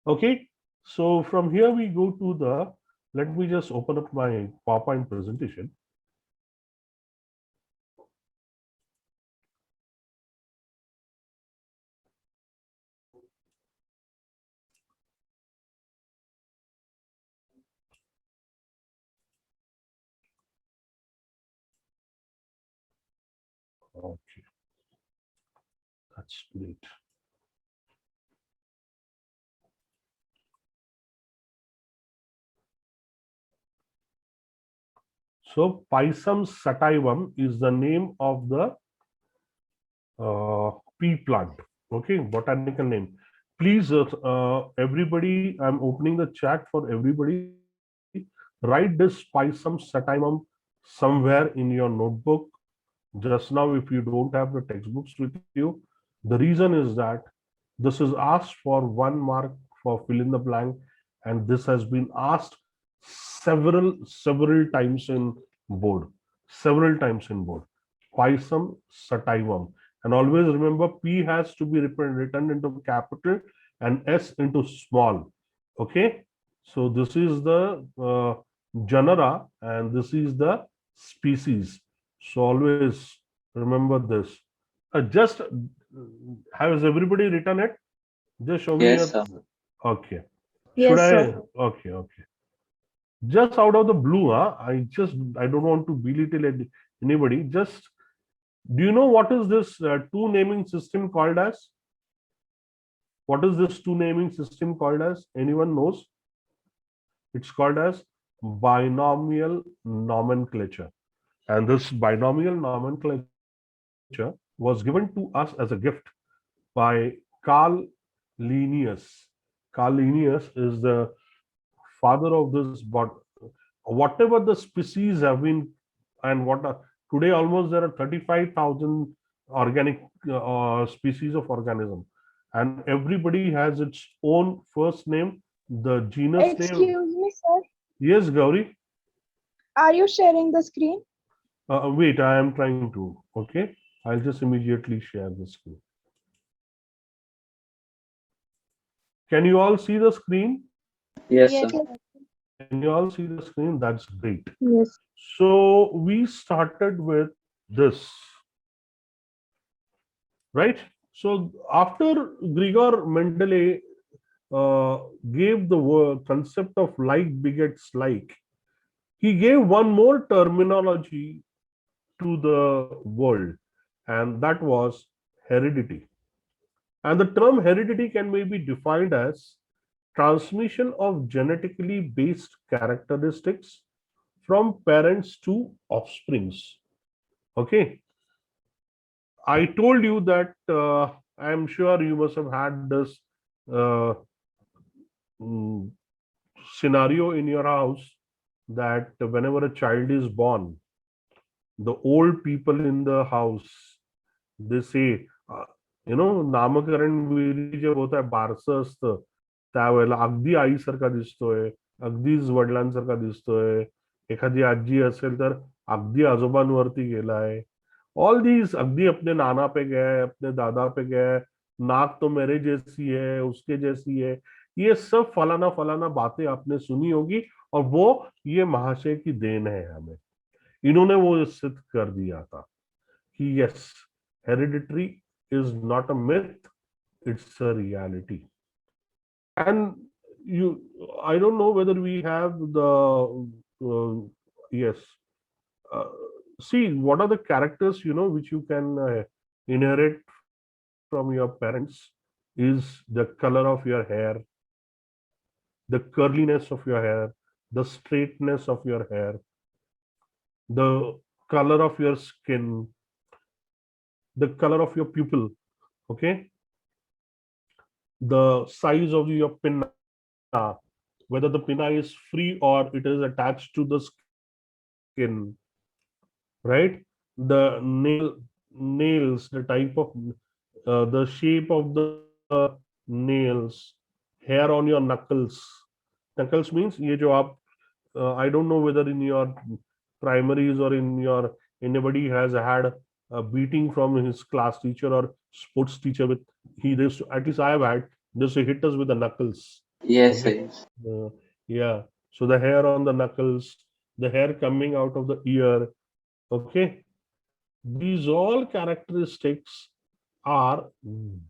Okay, so from here we go to the, let me just open up my PowerPoint presentation. Okay, that's great. So Pisum sativum is the name of the pea plant. Okay, botanical name. Please, everybody, I'm opening the chat for everybody. Write this Pisum sativum somewhere in your notebook. Just now, if you don't have the textbooks with you, the reason is that this is asked for 1 mark for fill in the blank, and this has been asked several times in board, several times in board. Pisum sativum, and always remember P has to be written into capital and S into small. Okay, so this is the genera and this is the species. So always remember this. Just has everybody written it? Just show me Yes, your. sir. Okay. Should Yes, sir. I? Okay. Okay. Just out of the blue, I don't want to belittle anybody. Just, do you know what is this two naming system called as? What is this two naming system called as? Anyone knows? It's called as binomial nomenclature. And this binomial nomenclature was given to us as a gift by Carl Linnaeus. Carl Linnaeus is the father of this, but whatever the species have been, and what are, today almost there are 35,000 organic species of organism, and everybody has its own first name, the genus name. Excuse me, sir. Yes, Gauri. Are you sharing the screen? Wait, I am trying to. Okay, I'll just immediately share the screen. Can you all see the screen? Yes, Yes, sir. sir. Can you all see the screen? That's great. Yes. So we started with this, right? So after Gregor Mendele gave the word concept of like begets like, he gave one more terminology to the world, and that was heredity. And the term heredity can maybe defined as transmission of genetically based characteristics from parents to offsprings. Okay, I told you that I'm sure you must have had this uh, mm, scenario in your house that whenever a child is born, the old people in the house, they say, नामकरण विधी जे होत आहे बारसं असतं त्यावेळेला अगदी आईसारखा दिसतोय, अगदीच वडिलांसारखा दिसतोय, एखादी आजी असेल तर अगदी आजोबांवरती गेलाय. ऑल दीज, अगदी अपने नाना पे गए, अपने दादा पे गए, नाक तो मेरे जैसी है, उसके जैसी है. ये सब फलाना फलाना बातें आपने सुनी होगी, और वो ये महाशय की देन है हमें. इन्होंने वो सिद्ध कर दिया था कि yes, hereditary is not a myth, it's a reality. And you, I don't know whether we have the yes, uh, see what are the characters which you can inherit from your parents is the color of your hair, the curliness of your hair, the straightness of your hair, the color of your skin, the color of your pupil. Okay, the size of your pinna, whether the pinna is free or it is attached to the skin, right? The nails, the type of the shape of the nails, hair on your knuckles. Knuckles means ये जो आप I don't know whether in your primaries or in your anybody has had a beating from his class teacher or sports teacher with he used to, at least I have had, they used to hit us with the knuckles. Yes, Okay. yes. Yeah. So the hair on the knuckles, the hair coming out of the ear. Okay. These all characteristics are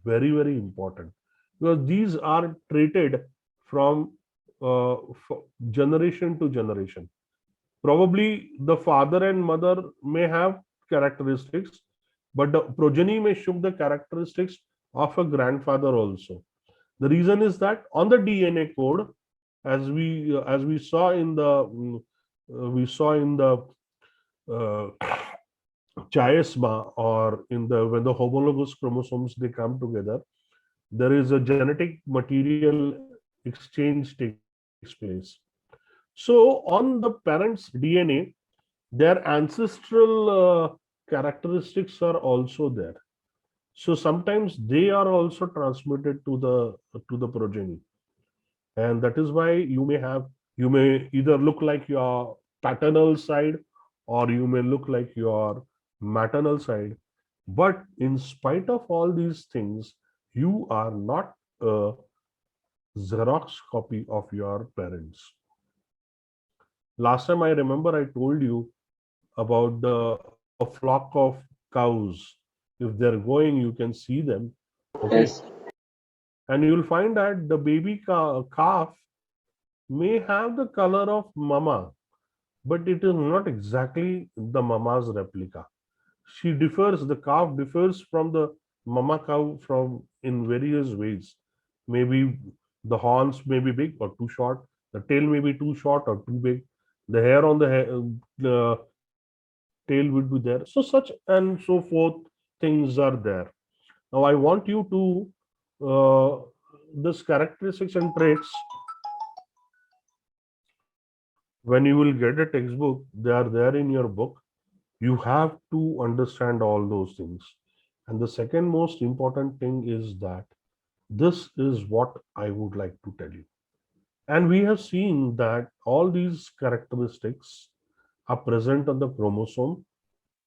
very, very important because these are treated from generation to generation. Probably the father and mother may have characteristics, but the progeny may show the characteristics of a grandfather also. The reason is that on the DNA code, as we saw in the we saw in the uh, chiasma, or in the when the homologous chromosomes they come together, there is a genetic material exchange takes place. So on the parents DNA, their ancestral characteristics are also there. So sometimes they are also transmitted to the progeny, and that is why you may either look like your paternal side, or you may look like your maternal side. But in spite of all these things, you are not a Xerox copy of your parents. Last time I remember I told you about the a flock of cows. If they're going, you can see them. Okay. Yes. And you'll find that the baby calf may have the color of mama, but it is not exactly the mama's replica. She differs, the calf differs from the mama cow from in various ways. Maybe the horns may be big or too short, the tail may be too short or too big, the hair on the tail would be there. So such and so forth things are there. Now I want you to this characteristics and traits. When you will get a textbook, they are there in your book. You have to understand all those things. And the second most important thing is that this is what I would like to tell you. And we have seen that all these characteristics are present on the chromosome.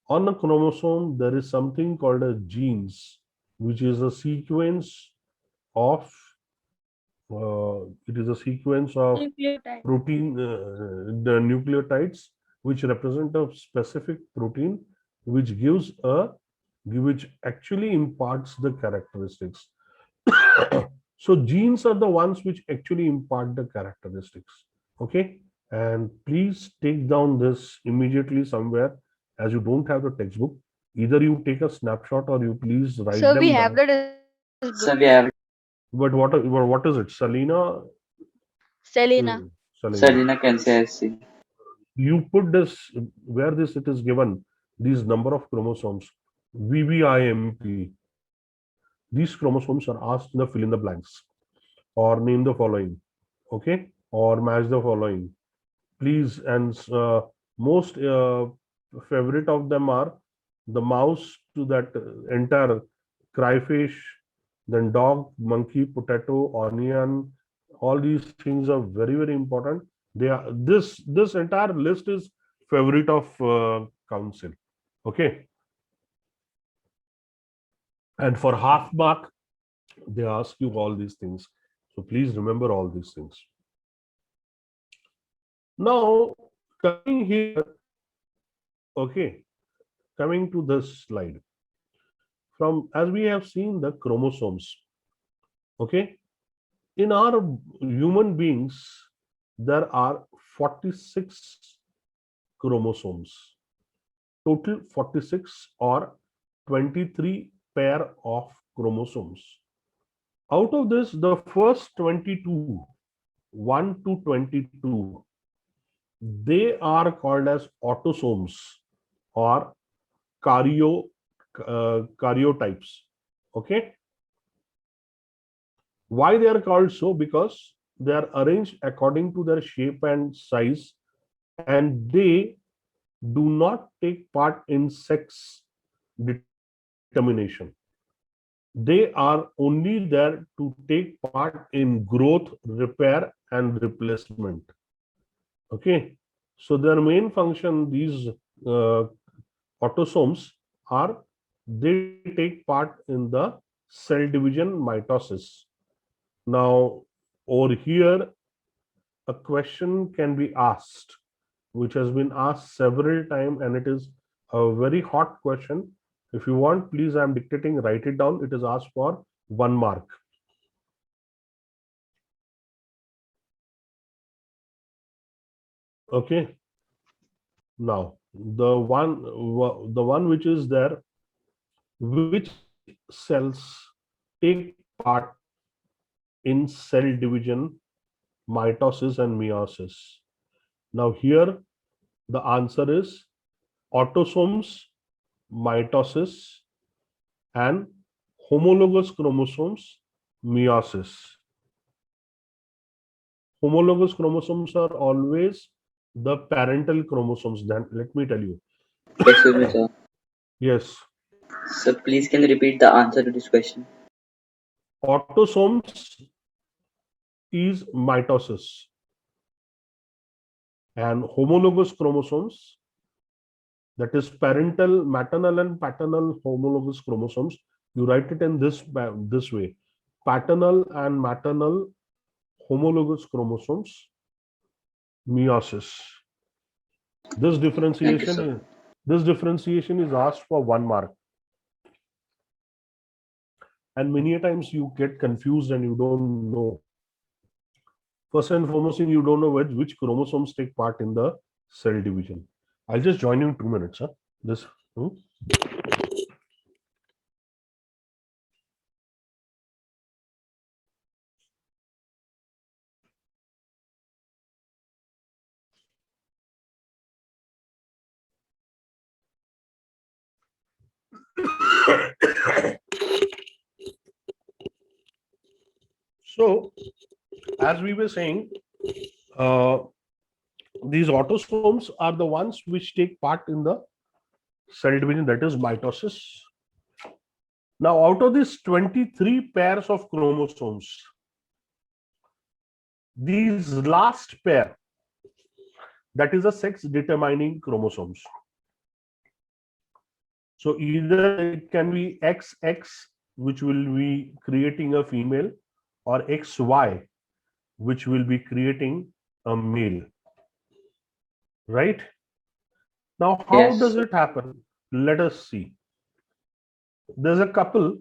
On a chromosome, there is something called a genes, which is a sequence of it is a sequence of Nucleotide. protein, the nucleotides, which represent a specific protein, which gives a which actually imparts the characteristics. So genes are the ones which actually impart the characteristics. Okay, and please take down this immediately somewhere, as you don't have the textbook. Either you take a snapshot or you please write So we them have down. the textbook. So we have But what is it, Selena? Selena. Selena. Selena can say SC. You put this where this it is given, these number of chromosomes, VVIMP. These chromosomes are asked in the fill in the blanks or name the following, okay, or match the following. Please, and most favorite of them are the mouse to that entire cryfish, then dog, monkey, potato, onion. All these things are very very important. They are this entire list is favorite of council. Okay, and for half mark they ask you all these things. So please remember all these things. Now coming here, okay, coming to this slide. From as we have seen the chromosomes, okay, in our human beings there are 46 chromosomes, total 46 or 23 pair of chromosomes. Out of this, the first 22, 1 to 22, they are called as autosomes or karyotypes. Okay, why they are called so? Because they are arranged according to their shape and size, and they do not take part in sex determination. They are only there to take part in growth, repair, and replacement. Okay, so their main function, these autosomes, are they take part in the cell division, mitosis. Now over here a question can be asked, which has been asked several times, and it is a very hot question. If you want, please, I'm dictating, write it down. It is asked for 1 mark. Okay. Now, the one which is there, which cells take part in cell division, mitosis and meiosis? Now here the answer is autosomes, mitosis, and homologous chromosomes, meiosis. Homologous chromosomes are always the parental chromosomes. Then let me tell you. Excuse me, sir. Yes, So please can you repeat the answer to this question? autosomes is mitosis, and homologous chromosomes, that is parental, maternal and paternal homologous chromosomes, you write it in this way: paternal and maternal homologous chromosomes, meiosis. This Thank you, differentiation sir. is this differentiation is asked for 1 mark, and many a times you get confused and you don't know. First and foremost, you don't know which chromosomes take part in the cell division. I'll just join you in 2 minutes. Huh? This. So, as we were saying, these autosomes are the ones which take part in the cell division, that is mitosis. Now, out of these 23 pairs of chromosomes, these last pair, that is a sex determining chromosomes. So either it can be XX, which will be creating a female, or XY, which will be creating a male. Right? Now, how Yes. does it happen? Let us see. There's a couple.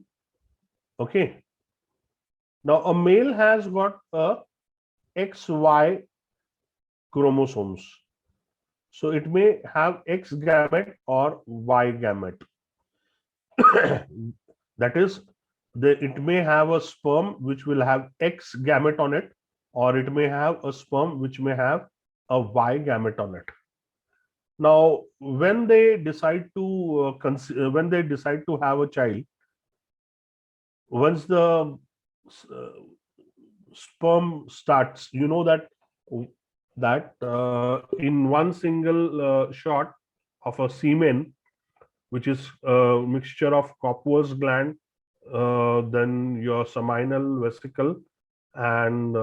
Okay. Now, a male has got a XY chromosomes. So it may have X gamete or Y gamete. That is, it may have a sperm which will have X gamete on it, or it may have a sperm which may have a Y gamete on it. Now, when they decide to have a child, once the sperm starts, you know that in one single shot of a semen, which is a mixture of Copper's gland, then your seminal vesicle, and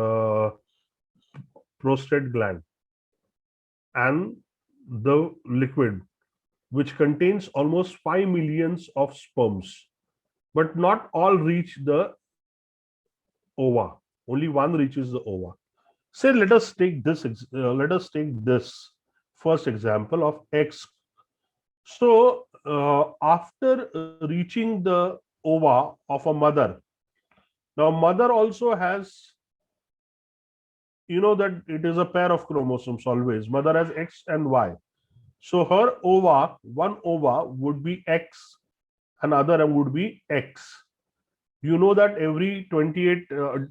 prostate gland, and the liquid, which contains almost 5 millions of sperms, but not all reach the ova. Only one reaches the ova. Say, let us take this first example of X. So after reaching the ova of a mother, now mother also has, you know that it is a pair of chromosomes always. Mother has X and Y. So her ova, one ova would be X, another would be X. You know that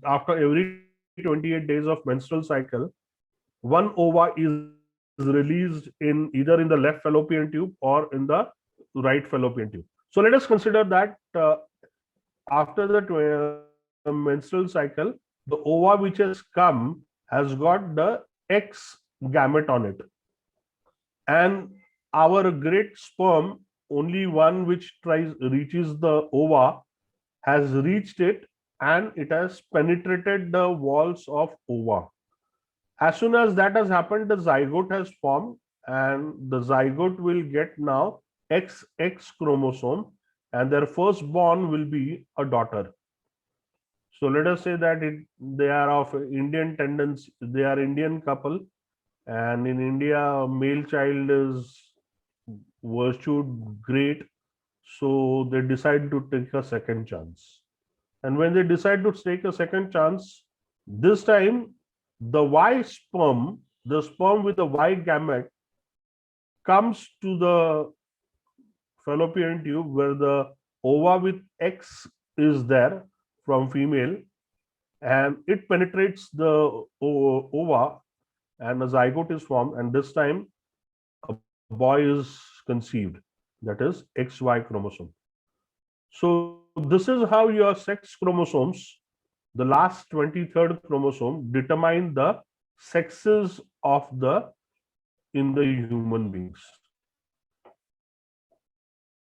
after every 28 days of menstrual cycle, one ova is released either in the left fallopian tube or in the right fallopian tube. So let us consider that after the menstrual cycle, the ova which has come has got the X gamete on it, and our great sperm, only one which reaches the ova, has reached it, and it has penetrated the walls of ova. As soon as that has happened, the zygote has formed, and the zygote will get now XX chromosome, and their firstborn will be a daughter. So let us say that they are of Indian tendency, they are Indian couple, and in India, male child is virtued great, so they decide to take a second chance. And when they decide to take a second chance, this time the Y sperm, the sperm with the Y gamete, comes to the fallopian tube where the ova with X is there from female, and it penetrates the ova, and a zygote is formed, and this time a boy is conceived, that is XY chromosome. So this is how your sex chromosomes, the last 23rd chromosome, determine the sexes of the in the human beings.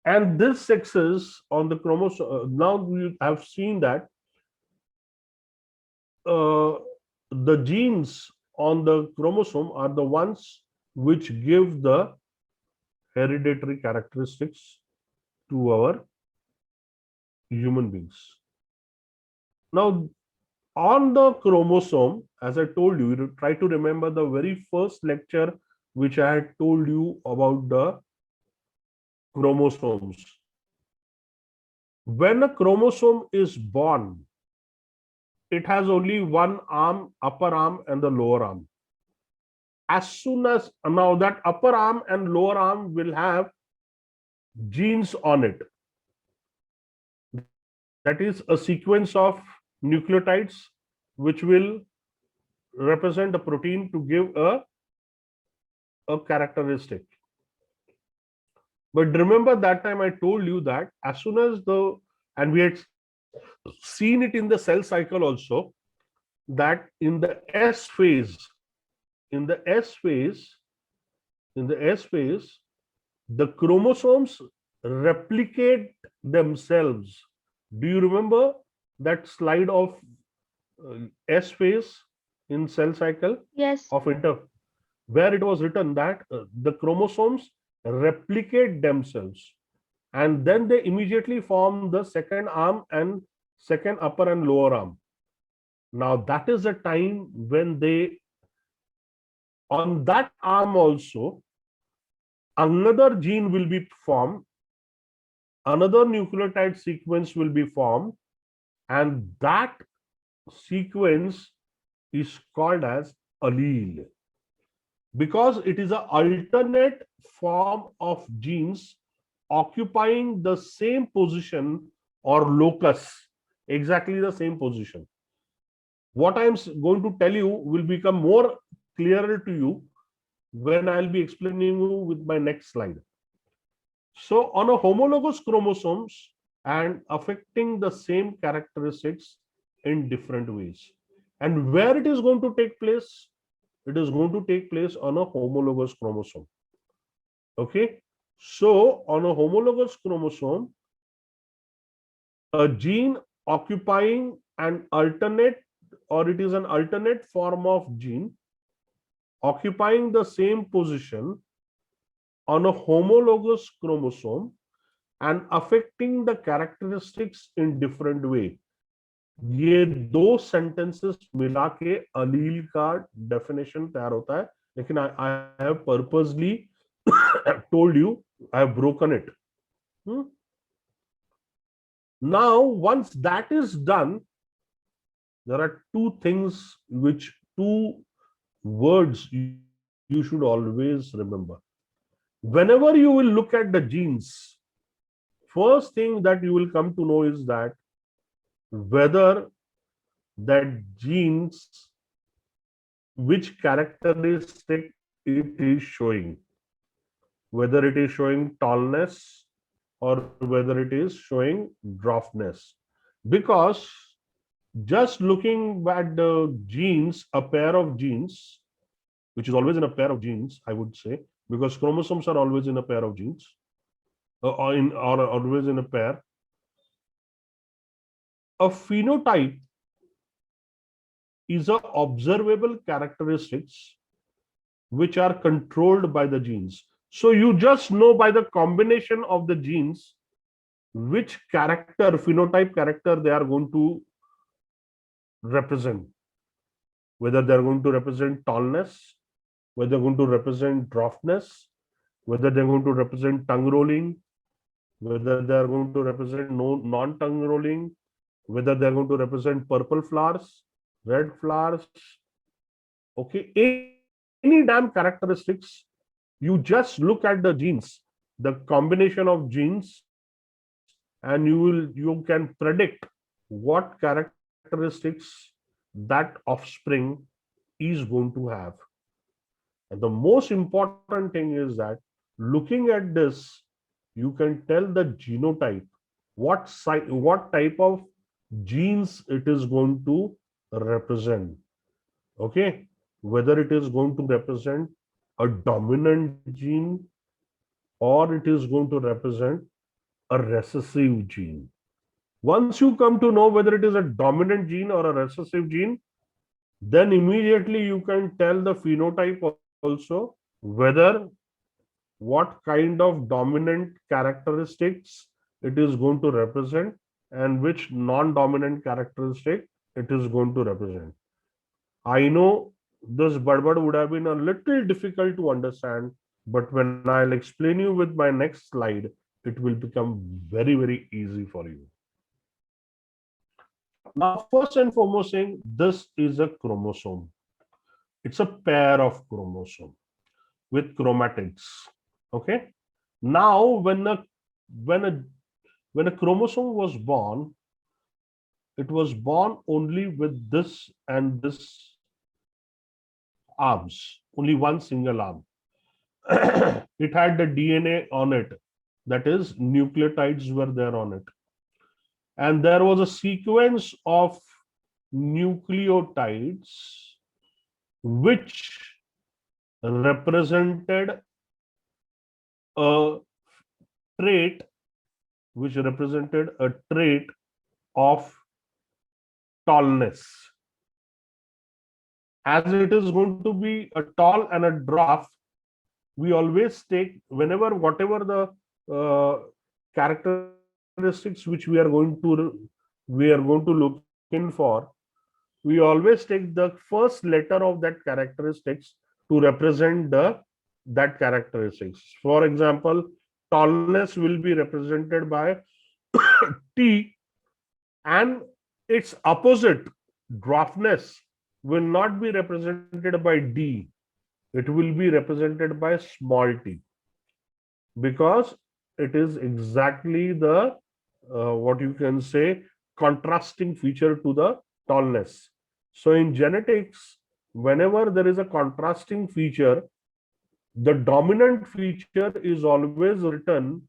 And this sexes on the chromosome, now we have seen that the genes on the chromosome are the ones which give the hereditary characteristics to our human beings. Now, on the chromosome, as I told you, try to remember the very first lecture which I had told you about the chromosomes. When a chromosome is born, it has only one arm, upper arm, and the lower arm. As soon as now that upper arm and lower arm will have genes on it, that is a sequence of nucleotides which will represent a protein to give a characteristic. But remember that time I told you that as soon as and we had seen it in the cell cycle also, that in the S phase, the chromosomes replicate themselves. Do you remember that slide of S phase in cell cycle Yes. of where it was written that the chromosomes replicate themselves, and then they immediately form the second arm and second upper and lower arm. Now that is the time when they, on that arm also, another gene will be formed, another nucleotide sequence will be formed, and that sequence is called as allele, because it is an alternate form of genes occupying the same position or locus, exactly the same position. What I'm going to tell you will become more clearer to you when I'll be explaining you with my next slide. So on a homologous chromosomes and affecting the same characteristics in different ways. And where it is going to take place? It is going to take place on a homologous chromosome. Okay. So on a homologous chromosome, a gene occupying an alternate, or it is an alternate form of gene occupying the same position on a homologous chromosome and affecting the characteristics in different way. ये दो sentences मिला के allele का definition तैयार होता है, लेकिन I have purposely told you, I have broken it. Now, once that is done, there are two words you should always remember. Whenever you will look at the genes, first thing that you will come to know is that whether that genes, which characteristic it is showing, whether it is showing tallness or whether it is showing dwarfness. Because just looking at the genes, a pair of genes, which is always in a pair of genes, I would say, because chromosomes are always in a pair of genes, or always in a pair. A phenotype is a observable characteristics which are controlled by the genes. So you just know by the combination of the genes which phenotype character they are going to represent. Whether they're going to represent tallness, whether they're going to represent draftness, whether they're going to represent tongue rolling, whether they're going to represent non-tongue rolling, whether they're going to represent purple flowers, red flowers, okay, any damn characteristics, you just look at the genes, the combination of genes, and you can predict what characteristics that offspring is going to have. And the most important thing is that looking at this, you can tell the genotype, what type of genes it is going to represent. Okay, whether it is going to represent a dominant gene or it is going to represent a recessive gene. Once you come to know whether it is a dominant gene or a recessive gene, then immediately you can tell the phenotype also, whether what kind of dominant characteristics it is going to represent and which non-dominant characteristic it is going to represent. I know this Badbad would have been a little difficult to understand, but when I'll explain you with my next slide, it will become very, very easy for you. Now, first and foremost thing, this is a chromosome. It's a pair of chromosome with chromatids. Okay. Now, when a chromosome was born, it was born only with this and this arms, only one single arm. It had the DNA on it, that is, nucleotides were there on it. And there was a sequence of nucleotides which represented a trait, of tallness. As it is going to be a tall and a draft, we always take, whenever whatever the characteristics which we are going to look in for, we always take the first letter of that characteristics to represent that characteristics. For example, tallness will be represented by T, and its opposite, draftness, will not be represented by D. It will be represented by small t, because it is exactly the what you can say contrasting feature to the tallness. So in genetics, whenever there is a contrasting feature, the dominant feature is always written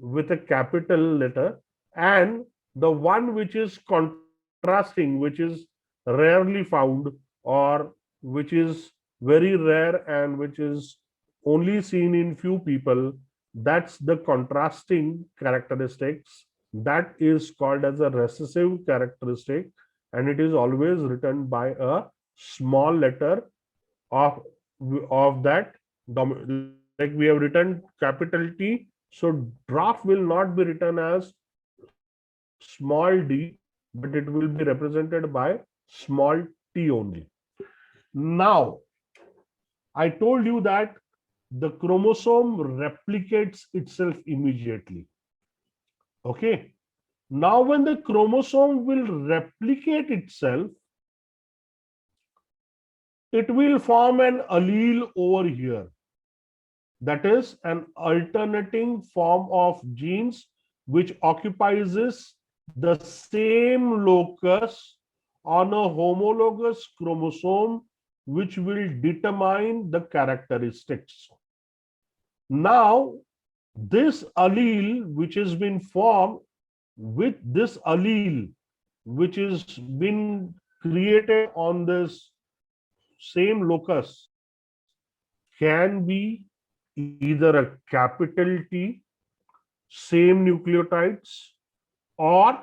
with a capital letter, and the one which is contrasting, which is rarely found, or which is very rare and which is only seen in few people, that's the contrasting characteristics, that is called as a recessive characteristic, and it is always written by a small letter of that, like we have written capital T. So draft will not be written as small d, but it will be represented by small t only. Now, I told you that the chromosome replicates itself immediately. Okay. Now, when the chromosome will replicate itself, it will form an allele over here. That is an alternating form of genes which occupies the same locus on a homologous chromosome, which will determine the characteristics. Now, this allele which has been formed with this allele which has been created on this same locus can be either a capital T, same nucleotides, or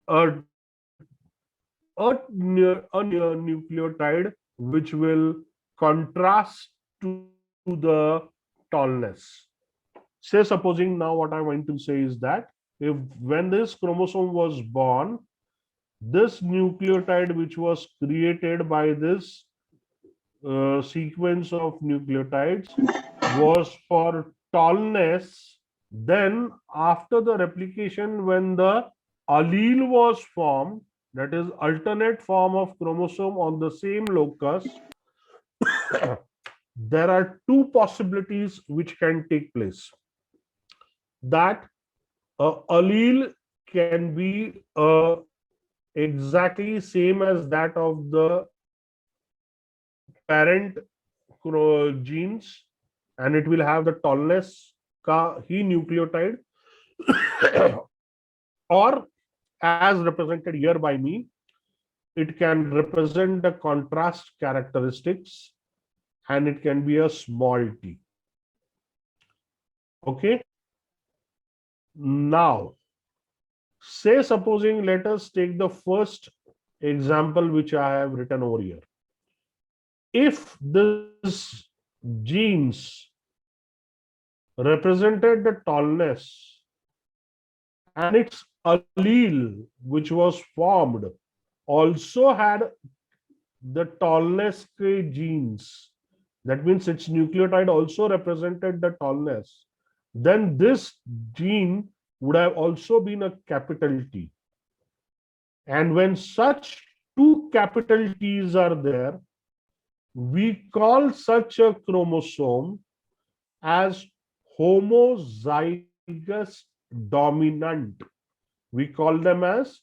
a nucleotide which will contrast to the tallness. Say, supposing now what I want to say is that if when this chromosome was born, this nucleotide which was created by this sequence of nucleotides was for tallness. Then after the replication, when the allele was formed, that is alternate form of chromosome on the same locus, there are two possibilities which can take place. That allele can be exactly same as that of the parent genes, and it will have the tallness ka he nucleotide, or as represented here by me, it can represent the contrast characteristics, and it can be a small t. Okay. Now, say supposing, let us take the first example which I have written over here. If this genes represented the tallness and its allele which was formed also had the tallness genes, that means its nucleotide also represented the tallness, then this gene would have also been a capital T. And when such two capital T's are there, we call such a chromosome as homozygous dominant. We call them as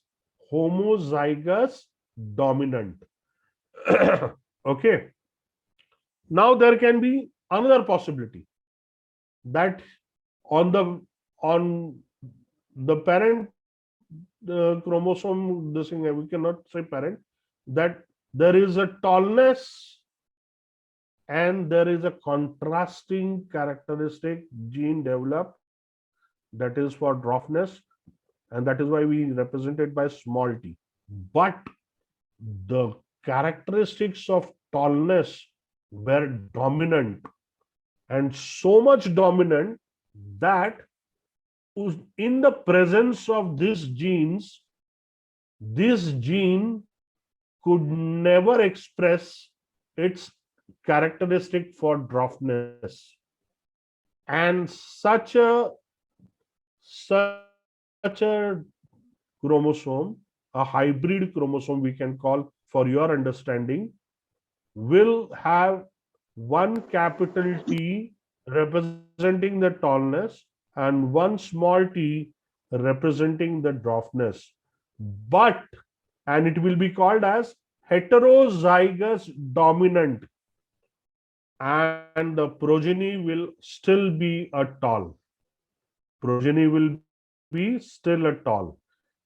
homozygous dominant. Okay. Now there can be another possibility that on the parent chromosome, this thing we cannot say parent, that there is a tallness and there is a contrasting characteristic gene developed, that is for dwarfness, and that is why we represent it by small t. But the characteristics of tallness were dominant, and so much dominant that in the presence of these genes, this gene could never express its characteristic for dwarfness, and such a chromosome, a hybrid chromosome we can call for your understanding, will have one capital T representing the tallness and one small t representing the dwarfness. But, and it will be called as heterozygous dominant, and the progeny will still be a tall. Progeny will be still a tall.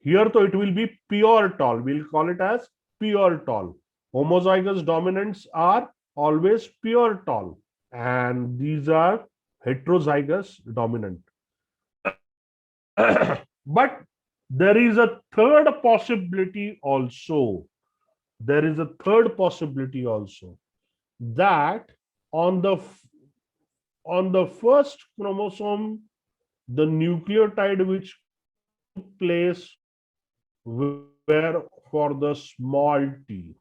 Here, though, it will be pure tall. We'll call it as pure tall. Homozygous dominants are always pure tall, and these are heterozygous dominant. But there is a third possibility also. There is a third possibility also, that on the first chromosome, the nucleotide which took place were for the small t,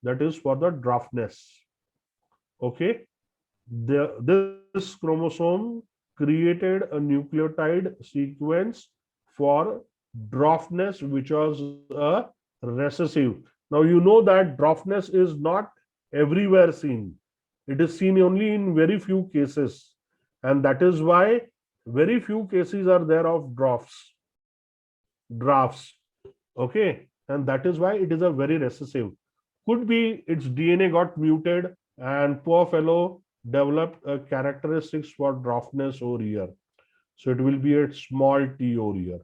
that is for the dwarfness. Okay, this chromosome created a nucleotide sequence for dwarfness, which was a recessive. Now you know that dwarfness is not everywhere seen. It is seen only in very few cases, and that is why very few cases are there of drafts. Okay, and that is why it is a very recessive. Could be its DNA got muted and poor fellow developed characteristics for dwarfness over here. So it will be a small t over here.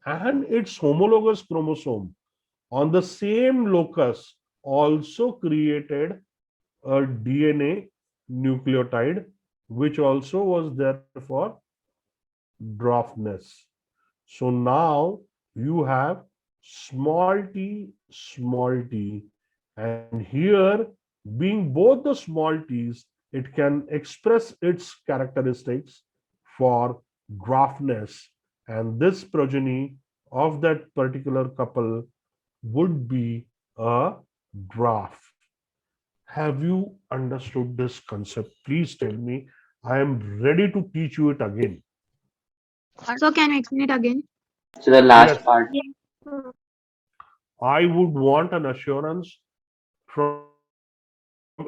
And its homologous chromosome on the same locus also created a DNA nucleotide, which also was there for dwarfness. So now you have small t, and here, being both the small t's, it can express its characteristics for dwarfness, and this progeny of that particular couple would be a graph. Have you understood this concept? Please tell me. I am ready to teach you it again. So can you explain it again? So the last Yes. part. I would want an assurance from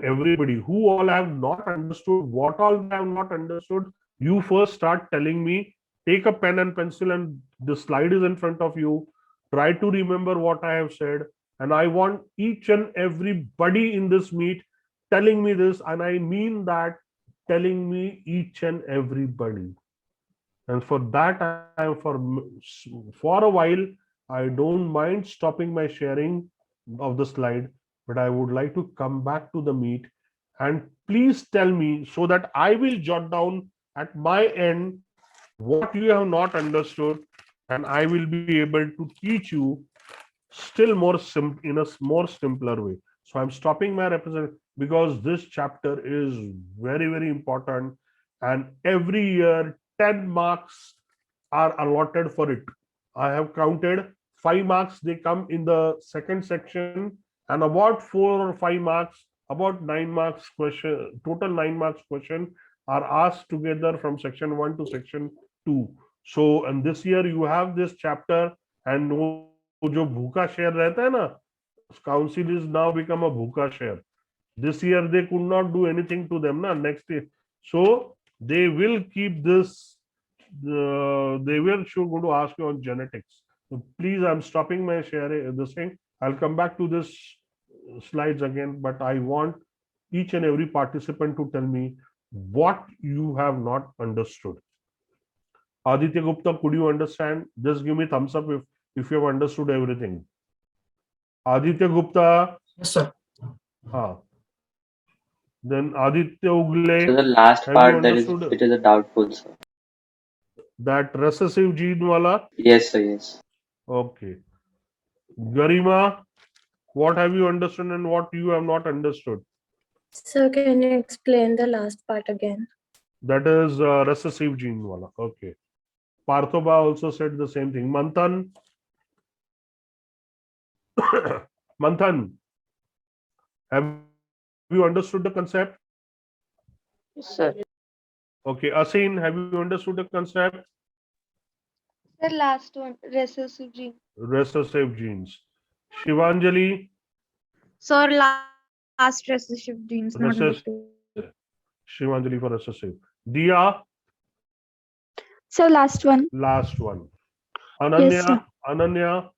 everybody who all have not understood what all they have not understood. You first start telling me, take a pen and pencil, and the slide is in front of you. Try to remember what I have said. And I want each and everybody in this meet telling me this, and I mean that, telling me each and everybody. And for that, I am for a while, I don't mind stopping my sharing of the slide, but I would like to come back to the meet, and please tell me so that I will jot down at my end what you have not understood, and I will be able to teach you still more in a more simpler way. So I'm stopping my represent because this chapter is very, very important, and every year 10 marks are allotted for it. I have counted 5 marks, they come in the second section, and about 4 or 5 marks, about 9 marks question, total 9 marks question are asked together from section 1 to section 2. So, and this year you have this chapter, and वो जो भूखा शेर रहता है ना, council is now become a bhuka share. This year they could not do anything to them, na, next year. So they will keep this, they will sure going to ask you on genetics. So please, I'm stopping my share this thing. I'll come back to this slides again, but I want each and every participant to tell me what you have not understood. Aditya Gupta, could you understand? Just give me thumbs up if you have understood everything. Aditya Gupta. Yes, sir. Then Aditya Ugle. So the last have part you that is understood it is a doubtful, sir. that recessive gene wala? Yes, sir. Yes. Okay. Garima, what have you understood and what you have not understood? So can you explain the last part again? That is recessive gene wala. Okay. Parthoba also said the same thing. Manthan. Manthan, have you understood the concept? Sir. Okay. Asin, have you understood the concept? The last one, recessive gene. Recessive genes. Shivanjali, So last recessive genes, not number recessive. two. Shivanjali for recessive. Dia, So last one. last one. Yes, sir. Ananya,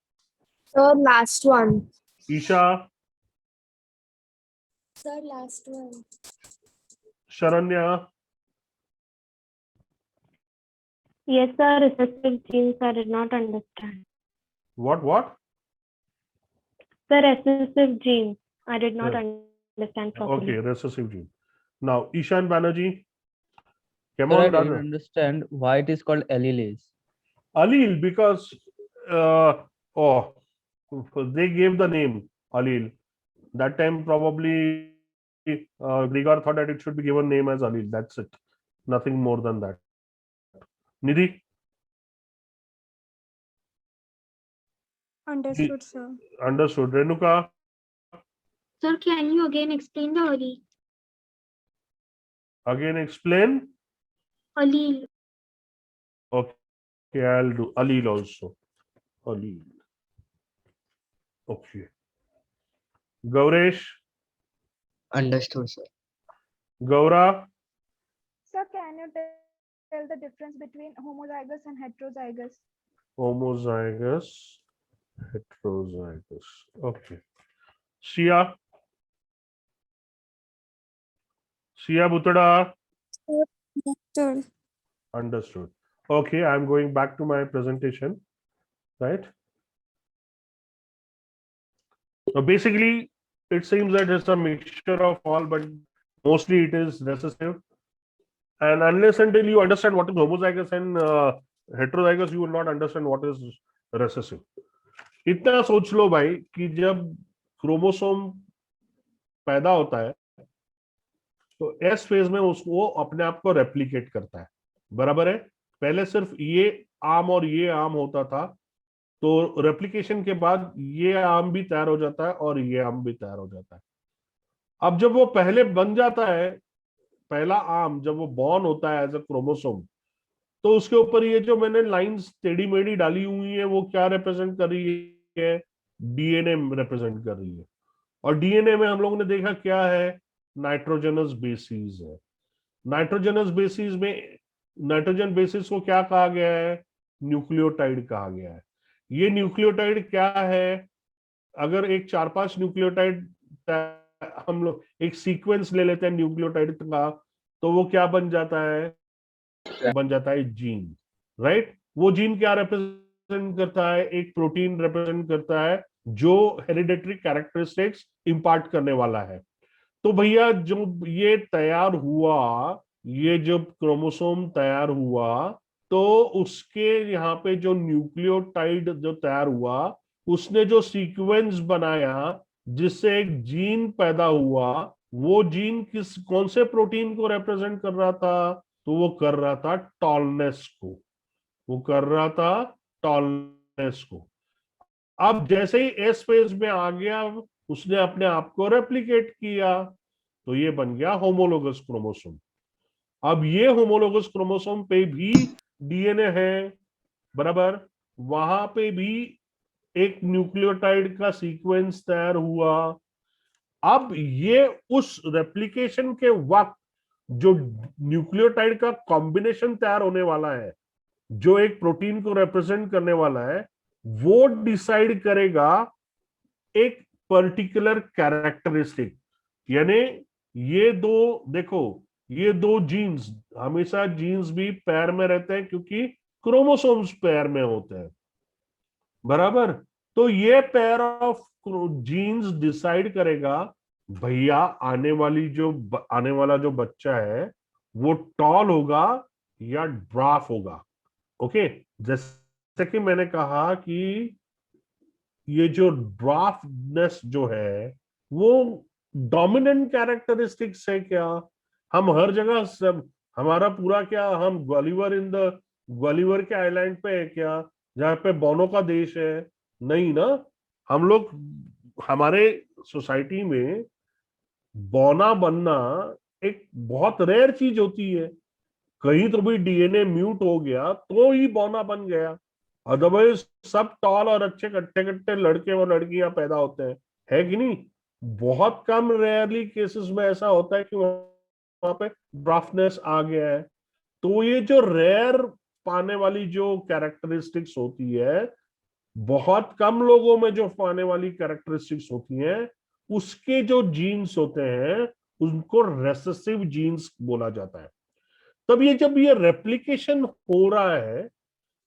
So last one. Isha, Sir, last one. Sharanya, Yes, sir. Recessive genes I did not understand. what? The recessive genes I did not Yeah. understand properly. Okay, recessive gene. Now, Ishan Banerjee, come Sir, I on, didn't brother. understand why it is called alleles. Allele, because they gave the name allele. That time probably Grigor thought that it should be given name as allele. That's it. Nothing more than that. Nidhi, Understood, sir. understood. Renuka, Sir, can you again explain the allele? again explain. Allele. Okay, I'll do allele also. Allele. Okay. Gauresh, Understood, sir. Gaura, Sir, can you tell the difference between homozygous and heterozygous? homozygous, heterozygous. Okay. Shia Buttada, understood. Okay, I'm going back to my presentation, right? So basically, it seems that it's a mixture of all, but mostly it is recessive. And unless until you understand what is homozygous and heterozygous, you will not understand what is recessive. इतना सोच लो भाई कि जब chromosome पैदा होता है तो S phase में उसको अपने आप को रेप्लिकेट करता है, बराबर है। पहले सिर्फ ये आर्म और ये आर्म होता था, तो रेप्लिकेशन के बाद ये आर्म भी तैयार हो जाता है और ये आर्म भी तैयार हो जाता है। अब जब वो पहले बन जाता है, पहला आर्म जब वो बॉर्न होता है एज अ क्रोमोसोम, तो उसके ऊपर ये जो मैंने लाइंस टेढ़ी मेढ़ी डाली हुई है वो क्या रिप्रेजेंट कर रही है? डीएनए रिप्रेजेंट कर रही है। और डीएनए में हम लोगों ने देखा क्या है? नाइट्रोजनस बेसिस है। नाइट्रोजनस बेसिस में नाइट्रोजन बेसिस को क्या कहा गया है? न्यूक्लियोटाइड कहा गया है। ये न्यूक्लियोटाइड क्या है? अगर एक 4-5 न्यूक्लियोटाइड हम लोग एक सीक्वेंस ले लेते हैं न्यूक्लियोटाइड का, तो वो क्या बन जाता है? बन जाता है जीन, राइट? वो जीन क्या रिप्रेजेंट करता है? एक प्रोटीन रिप्रेजेंट करता है जो हेरिडेटरी कैरेक्टरिस्टिक्स इंपार्ट करने वाला है। तो भैया जो ये तैयार हुआ, ये जब क्रोमोसोम तैयार हुआ, तो उसके यहाँ पे जो न्यूक्लियोटाइड जो तैयार हुआ, उसने जो सीक्वेंस बनाया जिससे एक जीन पैदा हुआ, वो जीन कौन से प्रोटीन को रिप्रेजेंट कर रहा था? तो वो कर रहा था टॉलनेस को। वो कर रहा था टॉलनेस को। अब जैसे ही एस फेज में आ गया, उसने अपने आप को रेप्लिकेट किया, तो ये बन गया होमोलोगस क्रोमोसोम। अब ये होमोलोगस क्रोमोसोम पे भी डीएनए है, बराबर। वहां पे भी एक न्यूक्लियोटाइड का सीक्वेंस तैयार हुआ। अब ये उस रेप्लिकेशन के वक्त जो न्यूक्लियोटाइड का कॉम्बिनेशन तैयार होने वाला है, जो एक प्रोटीन को रिप्रेजेंट करने वाला है, वो डिसाइड करेगा एक पर्टिकुलर कैरेक्टरिस्टिक। यानी ये दो, देखो, ये दो जीन्स, हमेशा जीन्स भी पैर में रहते हैं क्योंकि क्रोमोसोम्स पैर में होते हैं, बराबर। तो ये पेयर ऑफ जीन्स डिसाइड करेगा भैया आने वाला जो बच्चा है वो टॉल होगा या ड्राफ होगा। ओके, जैसे कि मैंने कहा कि ये जो ड्राफ्टनेस जो है वो डोमिनेंट कैरेक्टरिस्टिक्स है क्या? हम हर जगह सब, हमारा पूरा क्या, हम ग्वालियर के आइलैंड पे है क्या जहाँ पे बौनों का देश है? नहीं ना। हम लोग, हमारे सोसाइटी में बौना बनना एक बहुत रेयर चीज होती है। कहीं तो भी डीएनए म्यूट हो गया तो ही बौना बन गया, अदरवाइज सब टॉल और अच्छे कट्टे कट्टे लड़के और लड़कियां पैदा होते हैं, है कि नहीं? बहुत कम रेयरली केसेस में ऐसा होता है कि वहां पे ड्राफ्टनेस आ गया है। तो ये जो रेयर पाने वाली जो कैरेक्टरिस्टिक्स होती है, बहुत कम लोगों में जो पाने वाली कैरेक्टरिस्टिक्स होती हैं, उसके जो जीन्स होते हैं उनको रेसेसिव जीन्स बोला जाता है। तब ये जब ये रेप्लिकेशन हो रहा है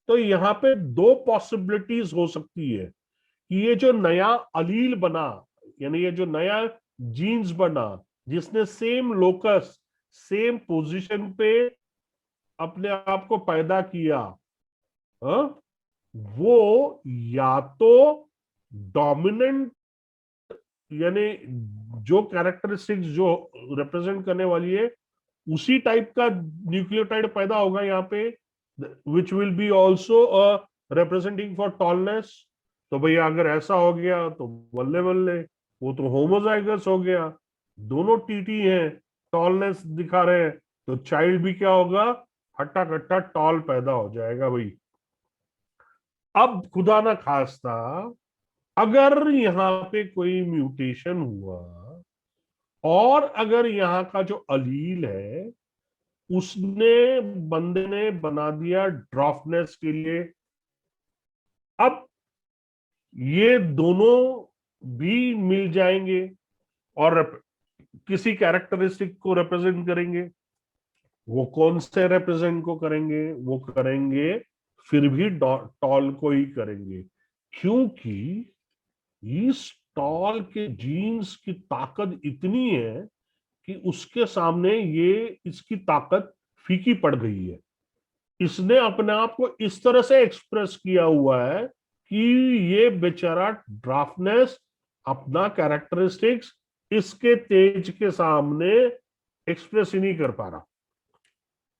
तो यहाँ पे दो पॉसिबिलिटीज हो सकती है कि ये जो नया अलील बना, यानी ये जो नया जीन्स बना जिसने सेम लोकस सेम पोजीशन पे अपने आप को पैदा किया, वो या तो डोमिनेंट, यानी जो कैरेक्टरिस्टिक्स जो रिप्रेजेंट करने वाली है उसी टाइप का न्यूक्लियोटाइड पैदा होगा यहाँ पे, which will be also representing for tallness. तो भैया अगर ऐसा हो गया तो बल्ले बल्ले, वो तो होमोजाइगस हो गया, दोनों टीटी हैं, टॉलनेस दिखा रहे हैं, तो चाइल्ड भी क्या होगा? हट्टा कट्टा टॉल पैदा हो जाएगा भाई। अब खुदा ना खास्ता अगर यहाँ पे कोई म्यूटेशन हुआ और अगर यहाँ का जो अलील है उसने बंदे ने बना दिया ड्राफ्टनेस के लिए, अब ये दोनों भी मिल जाएंगे और किसी कैरेक्टरिस्टिक को रिप्रेजेंट करेंगे। वो कौन से रिप्रेजेंट को करेंगे? वो करेंगे फिर भी टॉल को ही करेंगे, क्योंकि इस टॉल के जीन्स की ताकत इतनी है कि उसके सामने ये इसकी ताकत फीकी पड़ गई है। इसने अपने आप को इस तरह से एक्सप्रेस किया हुआ है कि ये बेचारा ड्राफ्टनेस अपना कैरेक्टरिस्टिक्स इसके तेज के सामने एक्सप्रेस ही नहीं कर पा रहा,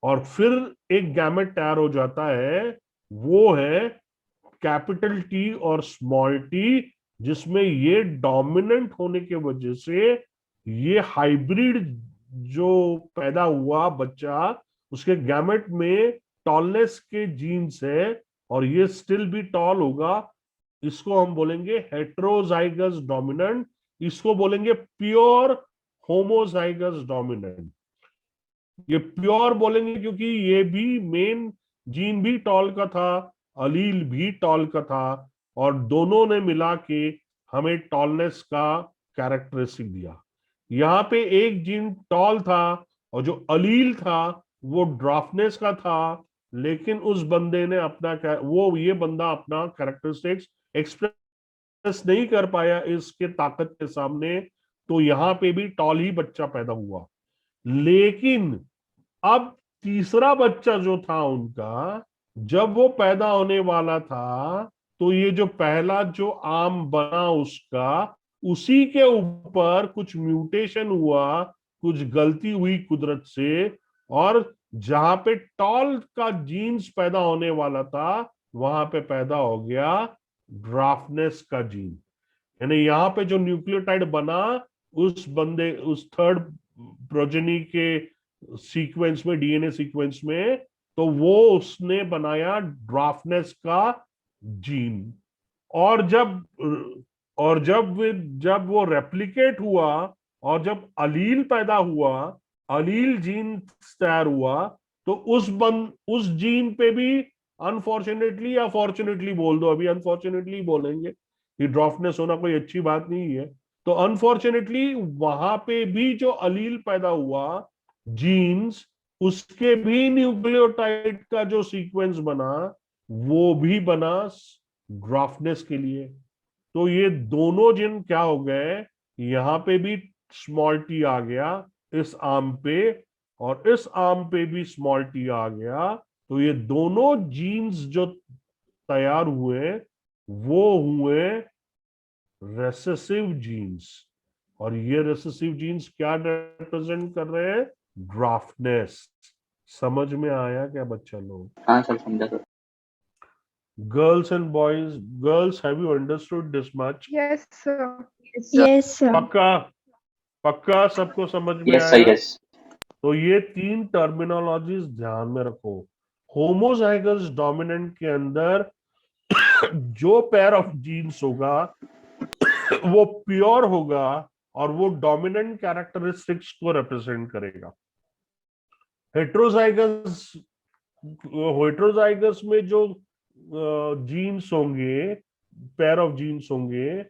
और फिर एक गैमेट तैयार हो जाता है, वो है कैपिटल टी और स्मॉल टी, जिसमें ये डोमिनेंट होने के वजह से ये हाइब्रिड जो पैदा हुआ बच्चा, उसके गैमेट में टॉलनेस के जीन्स है और ये स्टिल भी टॉल होगा, इसको हम बोलेंगे हेट्रोजाइगस डोमिनेंट, इसको बोलेंगे प्योर होमोजाइगस डोमिनेंट। ये प्योर बोलेंगे क्योंकि ये भी मेन जीन भी टॉल का था, अलील भी टॉल का था, और दोनों ने मिला के हमें टॉलनेस का कैरेक्टरिस्टिक दिया। यहाँ पे एक जीन टॉल था और जो अलील था वो ड्राफ्टनेस का था, लेकिन उस बंदे ने ये बंदा अपना कैरेक्टरिस्टिक्स एक्सप्रेस नहीं कर पाया इसके ताकत के सामने, तो यहाँ पे भी टॉल ही बच्चा पैदा हुआ। लेकिन अब तीसरा बच्चा जो था उनका, जब वो पैदा होने वाला था, तो ये जो पहला जो आम बना उसका, उसी के ऊपर कुछ म्यूटेशन हुआ, कुछ गलती हुई कुदरत से, और जहां पे टॉल का जीन्स पैदा होने वाला था वहां पे पैदा हो गया ड्राफ्टनेस का जीन। यानी यहाँ पे जो न्यूक्लियोटाइड बना उस थर्ड प्रोजेनी के सीक्वेंस में, डीएनए सीक्वेंस में, तो वो उसने बनाया ड्राफ्टनेस का जीन। और जब वो रेप्लिकेट हुआ और जब अलील पैदा हुआ, अलील जीन तैयार हुआ, तो उस जीन पे भी अनफॉर्चुनेटली या फॉर्चुनेटली बोल दो, अभी अनफॉर्चुनेटली बोलेंगे कि ड्राफ्टनेस होना कोई अच्छी बात नहीं है, तो अनफॉर्चुनेटली वहां पे भी जो अलील पैदा हुआ जीन्स, उसके भी न्यूक्लियोटाइड का जो सीक्वेंस बना वो भी बना ड्राफ्टनेस के लिए। तो ये दोनों जीन क्या हो गए, यहाँ पे भी स्मॉल टी आ गया इस आर्म पे, और इस आर्म पे भी स्मॉल टी आ गया, तो ये दोनों जीन्स जो तैयार हुए वो हुए रेसेसिव जीन्स। और ये रेसेसिव जीन्स क्या रिप्रेजेंट कर रहे हैं, ड्राफ्टनेस। समझ में आया क्या बच्चा लोग? हाँ सर, समझा sir. Girls and boys, girls have you understood this much? Yes, sir. Yes, sir. पक्का सबको समझ में यस सर, आया? यस। तो ये तीन टर्मिनोलॉजीज ध्यान में रखो। होमोजाइगस डोमिनेंट के अंदर जो पेयर ऑफ जीन्स होगा वो प्योर होगा और वो डोमिनेंट कैरेक्टरिस्टिक्स को रिप्रेजेंट करेगा। हेट्रोजाइगस में जो जीन्स होंगे, पेयर ऑफ जीन्स होंगे,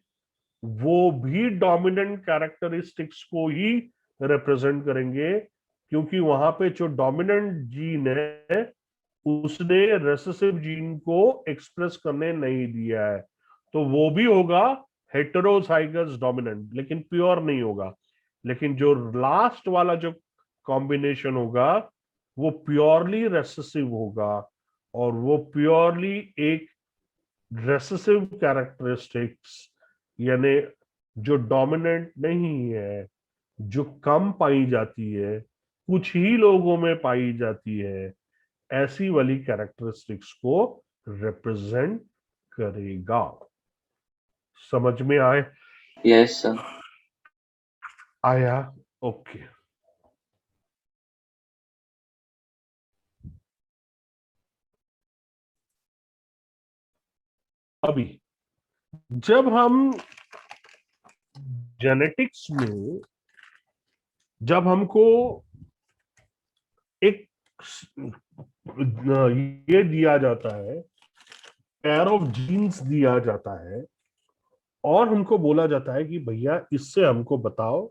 वो भी डोमिनेंट कैरेक्टरिस्टिक्स को ही रिप्रेजेंट करेंगे, क्योंकि वहां पे जो डोमिनेंट जीन है उसने रेसेसिव जीन को एक्सप्रेस करने नहीं दिया है, तो वो भी होगा हेटेरोजाइगस डोमिनेंट, लेकिन प्योर नहीं होगा। लेकिन जो लास्ट वाला जो कॉम्बिनेशन होगा वो प्योरली रेसेसिव होगा, और वो प्योरली एक रेसेसिव कैरेक्टरिस्टिक्स, यानी जो डोमिनेंट नहीं है, जो कम पाई जाती है, कुछ ही लोगों में पाई जाती है, ऐसी वाली कैरेक्टरिस्टिक्स को रिप्रेजेंट करेगा। समझ में आए? Yes sir. आया? ओके। अभी जब हम जेनेटिक्स में, जब हमको एक ये दिया जाता है, पेयर ऑफ जीन्स दिया जाता है, और हमको बोला जाता है कि भैया इससे हमको बताओ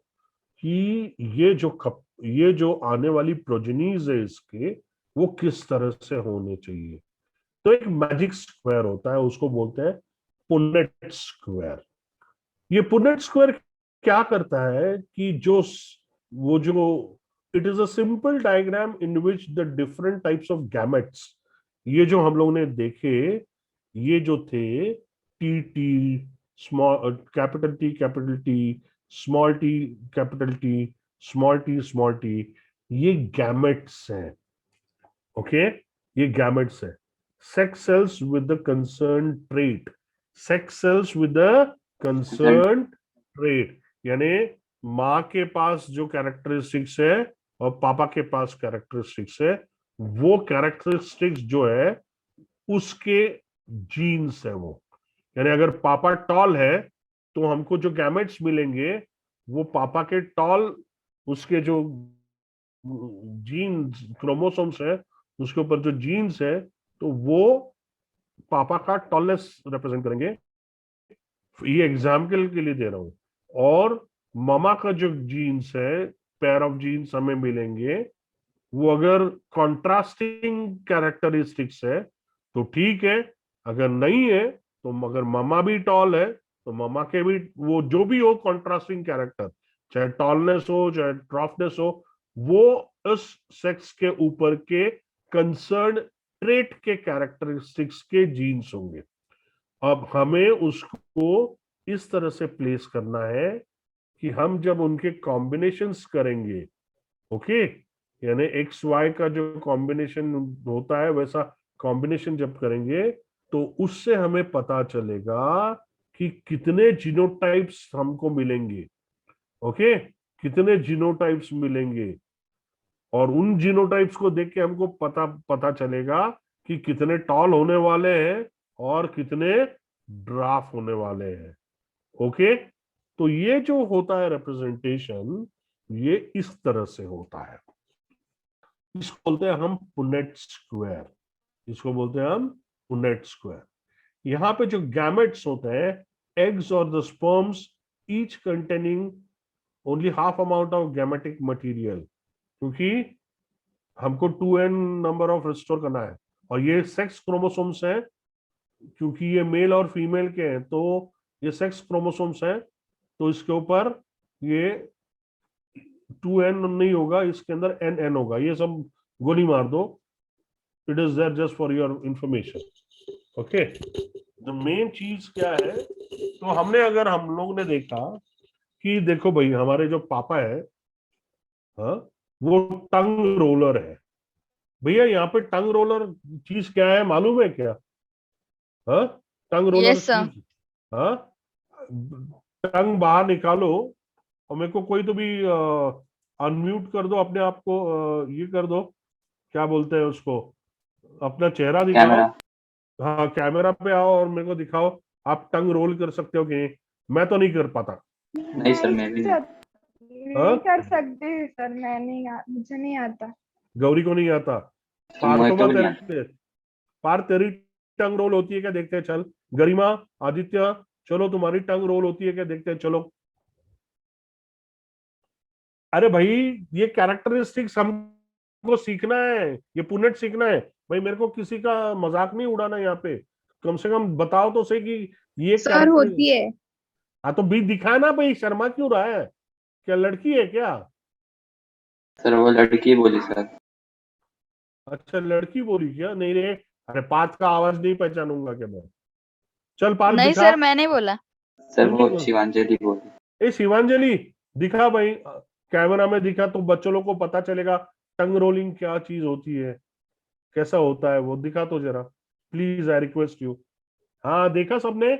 कि ये जो आने वाली प्रोजेनीज है इसके, वो किस तरह से होने चाहिए, तो एक मैजिक स्क्वायर होता है, उसको बोलते हैं पुनेट स्क्वायर। ये पुनेट स्क्वायर क्या करता है कि it is a simple diagram in which the different types of gametes, ये जो हम लोगों ने देखे, ये जो थे T, small capital T, small T capital T, small T, ये गैमेट्स हैं। ओके, ये गैमेट्स हैं। sex cells with the concerned trait. Sex cells with the concerned trait, यानी माँ के पास जो कैरेक्टरिस्टिक्स है और पापा के पास कैरेक्टरिस्टिक्स है, वो कैरेक्टरिस्टिक्स जो है उसके जीन्स है वो। यानी अगर पापा टॉल है तो हमको जो गैमेट्स मिलेंगे वो पापा के टॉल, उसके जो जीन्स क्रोमोसोम्स है उसके ऊपर जो जीन्स है तो वो पापा का टॉलनेस रिप्रेजेंट करेंगे। ये एग्जाम्पल के लिए दे रहा हूं। और मामा का जो जीन्स है, पेयर ऑफ जीन्स हमें मिलेंगे, वो अगर कॉन्ट्रास्टिंग कैरेक्टरिस्टिक्स है तो ठीक है, अगर नहीं है तो अगर मामा भी टॉल है तो मामा के भी वो जो भी हो कॉन्ट्रास्टिंग कैरेक्टर, चाहे टॉलनेस हो चाहे ड्रॉफनेस हो, वो उस सेक्स के ऊपर के कंसर्न ट्रेट के कैरेक्टरिस्टिक्स के जीन्स होंगे। अब हमें उसको इस तरह से प्लेस करना है कि हम जब उनके कॉम्बिनेशंस करेंगे, ओके, यानी एक्स वाई का जो कॉम्बिनेशन होता है वैसा कॉम्बिनेशन जब करेंगे तो उससे हमें पता चलेगा कि कितने जीनोटाइप्स हमको मिलेंगे। ओके, कितने जीनोटाइप्स मिलेंगे, और उन जीनोटाइप्स को देख के हमको पता चलेगा कि कितने टॉल होने वाले हैं और कितने ड्राफ होने वाले हैं। ओके, तो ये जो होता है रिप्रेजेंटेशन, ये इस तरह से होता है। इसको बोलते हैं हम पुनेट स्क्वायर, इसको बोलते हैं हम पुनेट स्क्वायर। यहाँ पे जो गैमेट्स होते हैं, एग्स और the sperms, each containing only half amount of gametic material, क्योंकि हमको 2n नंबर ऑफ रिस्टोर करना है, और ये सेक्स क्रोमोसोम्स हैं, क्योंकि ये मेल और फीमेल के हैं तो ये सेक्स क्रोमोसोम्स हैं, तो इसके ऊपर ये 2n नहीं होगा, इसके अंदर nn होगा। ये सब गोली मार दो, it is there just for your information. Okay, the main चीज क्या है, तो हमने अगर हम लोग ने देखा कि देखो भाई हमारे जो पापा है, हाँ, वो टंग रोलर है। भैया यहाँ पे टंग रोलर चीज क्या है मालूम है क्या? हाँ, टंग रोलर Yes, sir. चीज, हाँ, टंग बाहर निकालो और मेरे को कोई तो भी अनम्यूट कर दो अपने आप को, ये कर दो, क्या बोलते हैं उसको, अपना चेहरा दिखाओ। कैमरा। हाँ, कैमरा पे आओ और मेरे को दिखाओ आप टंग रोल कर सकते हो कि नहीं। मैं तो नहीं कर पाता। नहीं सर, मैं भी नहीं। हाँ? नहीं कर सकते सर, मैं नहीं मुझे नहीं आता। गौरी को नहीं आता? पार मुझे तो तो मत नहीं आता। तेरी, पार तेरी टंग रोल होती है क्या, देखते हैं चल। गरिमा, आदित्य, चलो तुम्हारी टंग रोल होती है क्या, देखते हैं चलो। अरे भाई ये कैरेक्टरिस्टिक्स हमको सीखना है, ये पुनेट सीखना है भाई। मेरे को किसी का मजाक नहीं उड़ाना यहाँ पे, कम से कम बताओ तो सही कि ये सर होती है। हाँ तो भी दिखाए ना भाई, शर्मा क्यों रहा है? क्या लड़की है क्या? सर वो लड़की बोली सर। अच्छा लड़की बोली क्या? नहीं रे, अरे पार्थ का आवाज नहीं पहचानूंगा क्या मैं? चल पार्थ नहीं दिखा। सर, मैं नहीं बोला। सर तुम वो नहीं- शिवांजलि बोली। ए शिवांजलि, दिखा भाई, कैमरा में दिखा तो बच्चों लोग को पता चलेगा टंग रोलिंग क्या चीज होती है, कैसा होता है वो, दिखा तो जरा प्लीज, आई रिक्वेस्ट यू। हाँ देखा सबने?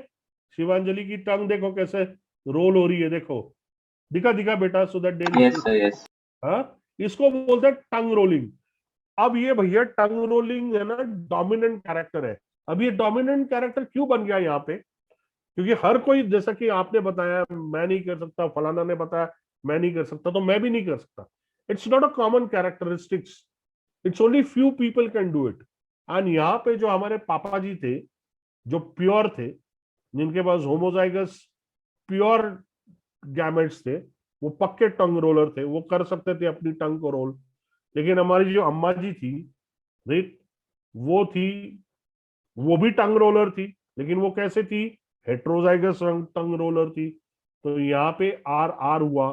शिवांजलि की टंग देखो कैसे रोल हो रही है, देखो, दिखा दिखा बेटा, so that daily. Yes sir, yes. हाँ, इसको बोलते हैं टंग रोलिंग। अब ये भैया टंग रोलिंग है ना, डोमिनेंट कैरेक्टर है। अब ये डोमिनेंट कैरेक्टर क्यों बन गया यहाँ पे? क्योंकि हर कोई, जैसा कि आपने बताया मैं नहीं कर सकता, फलाना ने बताया मैं नहीं कर सकता, तो मैं भी नहीं कर सकता। It's not a common characteristics, it's only few people can do it. And यहाँ पे जो हमारे पापा जी थे, जो प्योर थे, जिनके पास होमोजाइगस प्योर गैमेट्स थे, वो पक्के टंग रोलर थे, वो कर सकते थे अपनी टंग को रोल। लेकिन हमारी जो अम्मा जी थी, राइट, वो थी, वो भी टंग रोलर थी, लेकिन वो कैसे थी? हेट्रोजाइगस टंग रोलर थी। तो यहाँ पे आर आर हुआ।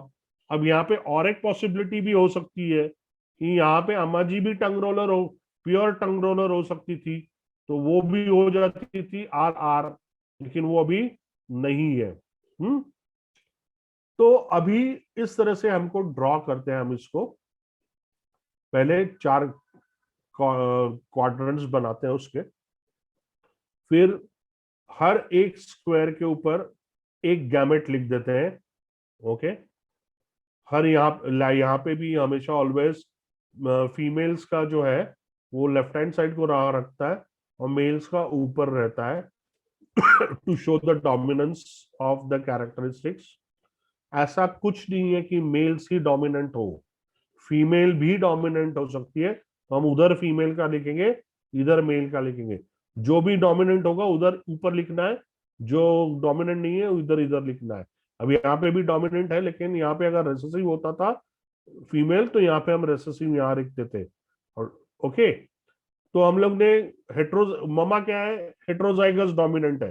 अब यहाँ पे और एक पॉसिबिलिटी भी हो सकती है कि यहाँ पे अम्मा जी भी टंग रोलर हो, प्योर टंग रोलर हो सकती थी, तो वो भी हो जाती थी आर आर, लेकिन वो अभी नहीं है। तो अभी इस तरह से हमको ड्रॉ करते हैं हम इसको। पहले 4 क्वाड्रेंट्स बनाते हैं उसके, फिर हर एक स्क्वायर के ऊपर एक गैमेट लिख देते हैं। ओके, हर यहाँ पे भी हमेशा ऑलवेज फीमेल्स का जो है वो लेफ्ट हैंड साइड को रखता है और मेल्स का ऊपर रहता है to show the dominance of the characteristics. ऐसा कुछ नहीं है कि मेल्स ही डोमिनेंट हो, फीमेल भी डोमिनेंट हो सकती है। तो हम उधर फीमेल का लिखेंगे, इधर मेल का लिखेंगे। जो भी डोमिनेंट होगा उधर ऊपर लिखना है, जो डोमिनेंट नहीं है उधर इधर लिखना है। अब यहाँ पे भी डोमिनेंट है, लेकिन यहाँ पे अगर रेसेसिव होता था फीमेल तो यहाँ पे हम रेसेसिव यहाँ लिखते थे। और ओके, तो हम लोग ने ममा क्या है, हेट्रोजाइगस डोमिनेंट है,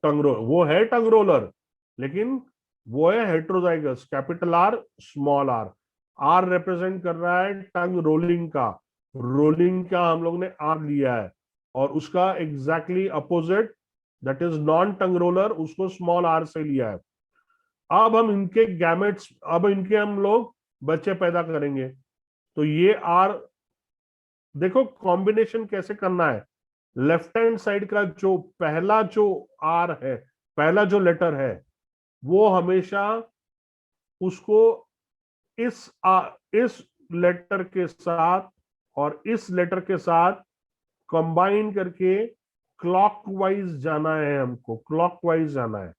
वो है टंग रोलर, लेकिन वो है heterozygous, capital R small R. R represent कर रहा है टंग रोलिंग का हम लोग ने आर लिया है, और उसका exactly opposite that is non tongue roller, उसको स्मॉल आर से लिया है। अब हम इनके गैमेट्स, अब इनके हम लोग बच्चे पैदा करेंगे। तो ये आर, देखो कॉम्बिनेशन कैसे करना है। लेफ्ट हैंड साइड का जो पहला जो आर है, पहला जो लेटर है, वो हमेशा उसको इस लेटर के साथ और इस लेटर के साथ कंबाइन करके क्लॉकवाइज जाना है, हमको क्लॉकवाइज जाना है।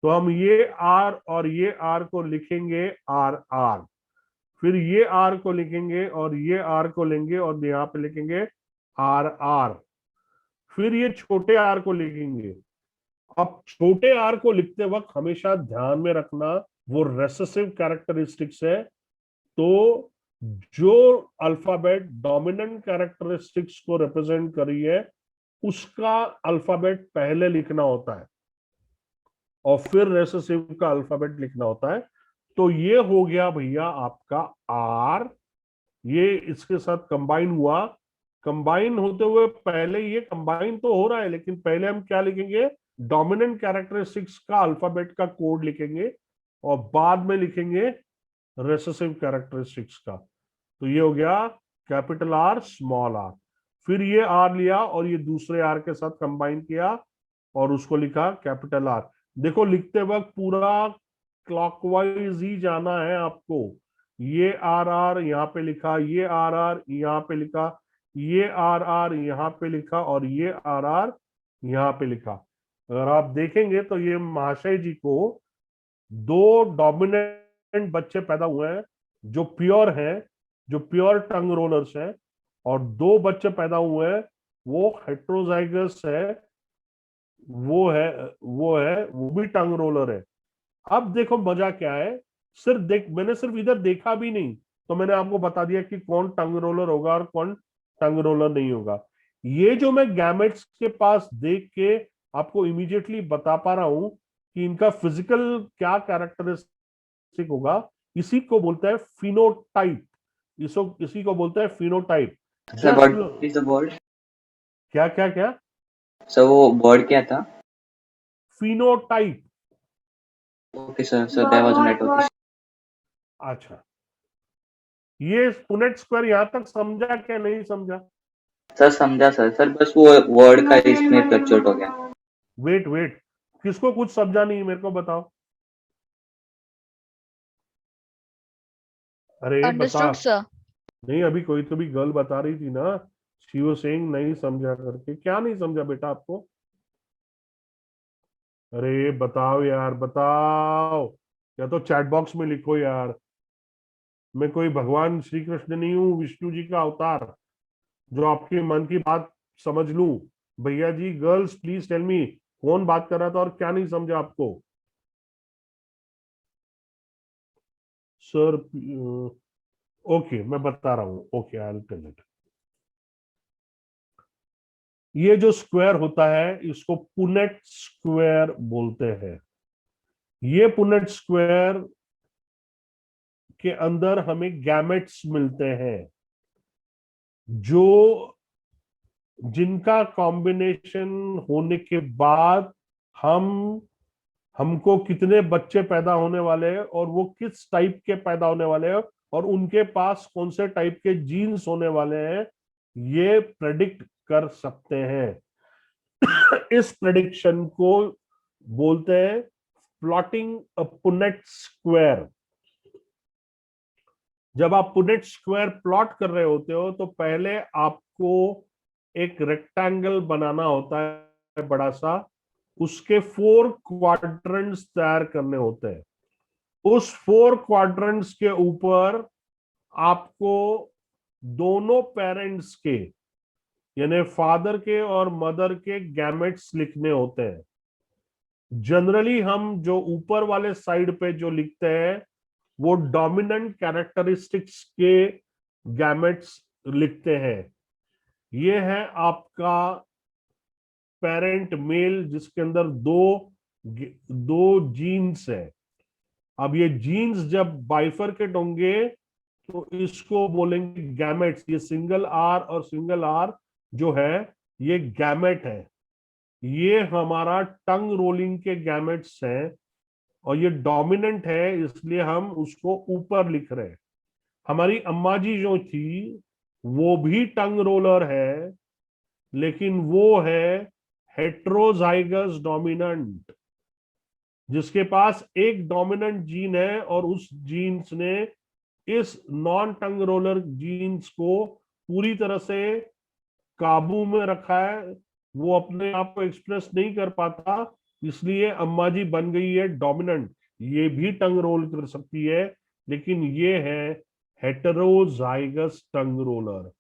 तो हम ये आर और ये आर को लिखेंगे आर आर, फिर ये आर को लिखेंगे और ये आर को लेंगे और यहाँ पे लिखेंगे आर आर, फिर ये छोटे आर को लिखेंगे। अब छोटे आर को लिखते वक्त हमेशा ध्यान में रखना वो रेसेसिव कैरेक्टरिस्टिक्स है, तो जो अल्फाबेट डोमिनेंट कैरेक्टरिस्टिक्स को रिप्रेजेंट कर रही है उसका अल्फाबेट पहले लिखना होता है और फिर रेसेसिव का अल्फाबेट लिखना होता है। तो ये हो गया भैया आपका आर, ये इसके साथ कंबाइन हुआ। कंबाइन होते हुए पहले ये कंबाइन तो हो रहा है, लेकिन पहले हम क्या लिखेंगे, डोमिनेंट कैरेक्टरिस्टिक्स का अल्फाबेट का कोड लिखेंगे और बाद में लिखेंगे रेसेसिव कैरेक्टरिस्टिक्स का। तो ये हो गया कैपिटल आर स्मॉल आर, फिर ये आर लिया और ये दूसरे आर के साथ कंबाइन किया और उसको लिखा कैपिटल आर। देखो लिखते वक्त पूरा क्लॉकवाइज ही जाना है आपको। ये आर आर यहाँ पे लिखा, ये आर आर यहाँ पे लिखा, ये आर आर यहाँ पे लिखा और ये आर आर यहाँ पे लिखा। अगर आप देखेंगे तो ये महाशय जी को 2 डोमिनेंट बच्चे पैदा हुए हैं जो प्योर हैं, जो प्योर टंग रोलर्स हैं, और 2 बच्चे पैदा हुए हैं वो हेट्रोजाइगस है, वो भी टंग रोलर है। अब देखो मजा क्या है, मैंने सिर्फ इधर देखा भी नहीं तो मैंने आपको बता दिया कि कौन टंग रोलर होगा और कौन टंग रोलर नहीं होगा। ये जो मैं गैमेट्स के पास देख के आपको इमीडिएटली बता पा रहा हूं कि इनका फिजिकल क्या कैरेक्टरिस्टिक होगा, इसी को बोलते हैं फिनोटाइप। इसी को बोलते हैं phenotype. Sir what is the word? क्या क्या क्या सर वो वर्ड क्या था? Phenotype. Okay sir, sir that was network. अच्छा, ये पुनेट स्क्वायर यहाँ तक समझा क्या नहीं समझा? सर समझा सर, सर बस वो वर्ड का इसमें फ्लक्चुएट हो गया। वेट, किसको कुछ समझा नहीं मेरे को बताओ। अरे बता। Understood sir. नहीं, अभी कोई तो भी गर्ल बता रही थी ना, शी वाज सेइंग नहीं समझा करके। क्या नहीं समझा बेटा आपको? अरे बताओ यार, बताओ, या तो चैट बॉक्स में लिखो यार। मैं कोई भगवान श्री कृष्ण नहीं हूँ, विष्णु जी का अवतार जो आपके मन की बात समझ लूं। भैया जी, गर्ल्स प्लीज टेल मी, कौन बात कर रहा था और क्या नहीं समझा आपको? सर ओके, मैं बता रहा हूं। Okay, I will tell it. ये जो स्क्वायर होता है इसको पुनेट स्क्वायर बोलते हैं। ये पुनेट स्क्वायर के अंदर हमें गैमेट्स मिलते हैं जो जिनका कॉम्बिनेशन होने के बाद हमको कितने बच्चे पैदा होने वाले हैं और वो किस टाइप के पैदा होने वाले हैं और उनके पास कौन से टाइप के जीन्स होने वाले हैं, ये प्रेडिक्ट कर सकते हैं। इस प्रेडिक्शन को बोलते हैं प्लॉटिंग अ पुनेट स्क्वायर। जब आप पुनेट स्क्वायर प्लॉट कर रहे होते हो तो पहले आपको एक रेक्टेंगल बनाना होता है बड़ा सा, उसके 4 क्वाड्रेंट्स तैयार करने होते हैं। उस 4 क्वाड्रेंट्स के ऊपर आपको दोनों पेरेंट्स के यानी फादर के और मदर के गैमेट्स लिखने होते हैं। जनरली हम जो ऊपर वाले साइड पे जो लिखते हैं वो डोमिनेंट कैरेक्टरिस्टिक्स के गैमेट्स लिखते हैं। ये है आपका पेरेंट मेल जिसके अंदर दो जीन्स है। अब ये जीन्स जब बाइफरकेट होंगे तो इसको बोलेंगे गैमेट्स। ये सिंगल आर और सिंगल आर जो है ये गैमेट है। ये हमारा टंग रोलिंग के गैमेट्स हैं और ये डोमिनेंट है इसलिए हम उसको ऊपर लिख रहे हैं। हमारी अम्मा जी जो थी वो भी टंग रोलर है लेकिन वो है हेट्रोजाइगस डोमिनेंट, जिसके पास एक डोमिनेंट जीन है और उस जीन्स ने इस नॉन टंग रोलर जीन्स को पूरी तरह से काबू में रखा है। वो अपने आप को एक्सप्रेस नहीं कर पाता इसलिए अम्मा जी बन गई है डोमिनेंट। ये भी टंग रोल कर सकती है लेकिन ये है हेटेरोजाइगस टंग रोलर,